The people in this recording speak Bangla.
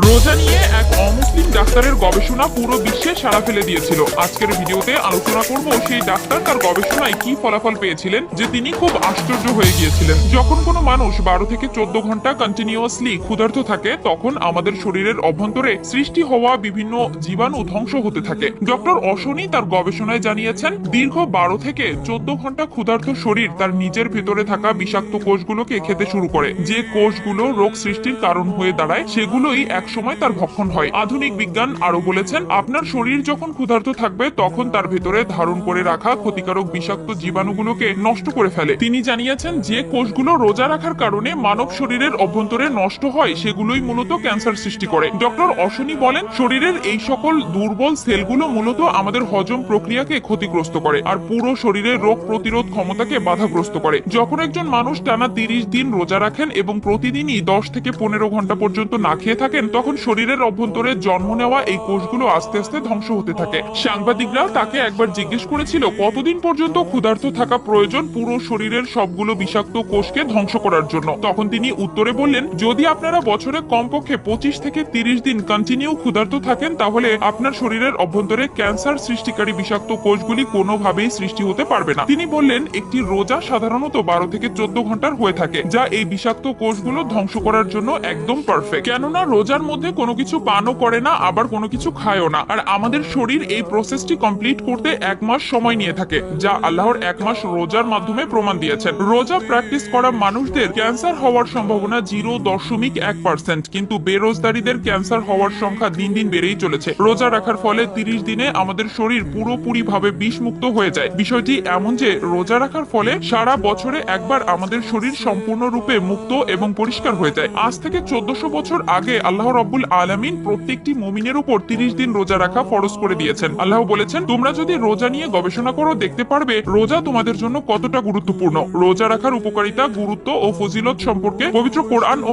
রোজা নিয়ে এক অমুসলিম ডাক্তারের গবেষণা পুরো বিশ্বে সাড়া ফেলে দিয়েছিল। আজকের ভিডিওতে আলোচনা করব সেই ডাক্তার তার গবেষণায় কি ফলাফল পেয়েছিলেন যে তিনি খুব আশ্চর্য হয়ে গিয়েছিলেন। যখন কোনো মানুষ 12 থেকে 14 ঘন্টা কন্টিনিউয়াসলি ক্ষুধার্ত থাকে তখন আমাদের শরীরের অভ্যন্তরে সৃষ্টি হওয়া বিভিন্ন জীবাণু ধ্বংস হতে থাকে। ডক্টর অশনি তার গবেষণায় জানিয়েছেন দীর্ঘ 12 থেকে 14 ঘন্টা ক্ষুধার্ত শরীর তার নিজের ভেতরে থাকা বিষাক্ত কোষগুলোকে খেতে শুরু করে। যে কোষগুলো রোগ সৃষ্টির কারণ হয়ে দাঁড়ায় সেগুলোই একসময় তার ভক্ষণ হয়। আধুনিক বিজ্ঞান আরো বলেছেন আপনার শরীর যখন ক্ষুধার্ত থাকবে তখন তার ভেতরে ধারণ করে রাখা ক্ষতিকারক বিষাক্ত জীবাণুগুলোকে নষ্ট করে ফেলে। তিনি জানিয়েছেন যে কোষগুলো রোজা রাখার কারণে মানব শরীরের অভ্যন্তরে নষ্ট হয় সেগুলোই মূলত ক্যান্সার সৃষ্টি করে। ডক্টর অশনি বলেন শরীরের এই সকল দুর্বল সেলগুলো মূলত আমাদের হজম প্রক্রিয়াকে ক্ষতিগ্রস্ত করে আর পুরো শরীরের রোগ প্রতিরোধ ক্ষমতাকে বাধাগ্রস্ত করে। যখন একজন মানুষ টানা 30 দিন রোজা রাখেন এবং প্রতিদিনই 10 থেকে 15 ঘন্টা পর্যন্ত না খেয়ে থাকেন তখন শরীরের অভ্যন্তরে জন্ম নেওয়া এই কোষগুলো আস্তে আস্তে ধ্বংস হতে থাকে। সাংবাদিকরা তাকে একবার জিজ্ঞেস করেছিল কতদিন পর্যন্ত ক্ষুধার্ত থাকা প্রয়োজন পুরো শরীরের সবগুলো বিষাক্ত কোষকে ধ্বংস করার জন্য। তখন তিনি উত্তরে বললেন যদি আপনারা বছরে কমপক্ষে 25 থেকে 30 দিন কন্টিনিউ ক্ষুধার্ত থাকেন তাহলে আপনার শরীরের অভ্যন্তরে ক্যান্সার সৃষ্টিকারী বিষাক্ত কোষগুলি কোনোভাবেই সৃষ্টি হতে পারবে না। তিনি বললেন একটি রোজা সাধারণত 12 থেকে 14 ঘন্টার হয়ে থাকে যা এই বিষাক্ত কোষগুলো ধ্বংস করার জন্য একদম পারফেক্ট। কেননা রোজার মধ্যে কোনো কিছু পানও করে না আবার কোনো কিছু খায়ও না, আর আমাদের শরীর এই প্রসেসটি কমপ্লিট করতে 1 মাস সময় নিয়ে থাকে যা আল্লাহর 1 মাস রোজার মাধ্যমে প্রমাণ দিয়েছেন। রোজা প্র্যাকটিস করা মানুষদের ক্যান্সার হওয়ার সম্ভাবনা 0.1%, কিন্তু বেরোজগারীদের ক্যান্সার হওয়ার সংখ্যা দিন দিন বেড়েই চলেছে। রোজা রাখার ফলে 30 দিনে আমাদের শরীর পুরোপুরি ভাবে বিষমুক্ত হয়ে যায়। বিষয়টি এমন যে রোজা রাখার ফলে সারা বছরে একবার আমাদের শরীর সম্পূর্ণরূপে মুক্ত এবং পরিষ্কার হয়ে যায়। আজ থেকে 1400 বছর আগে আল্লাহ রাব্বুল আলামিন প্রত্যেকটি মুমিনের উপর 30 দিন রোজা রাখা ফরজ করে দিয়েছেন। আল্লাহ বলেছেন তোমরা যদি রোজা নিয়ে গবেষণা করো দেখতে পারবে রোজা তোমাদের জন্য কতটা গুরুত্বপূর্ণ। রোজা রাখার উপকারিতা, গুরুত্ব ও ফজিলত সম্পর্কে পবিত্র কোরআন ও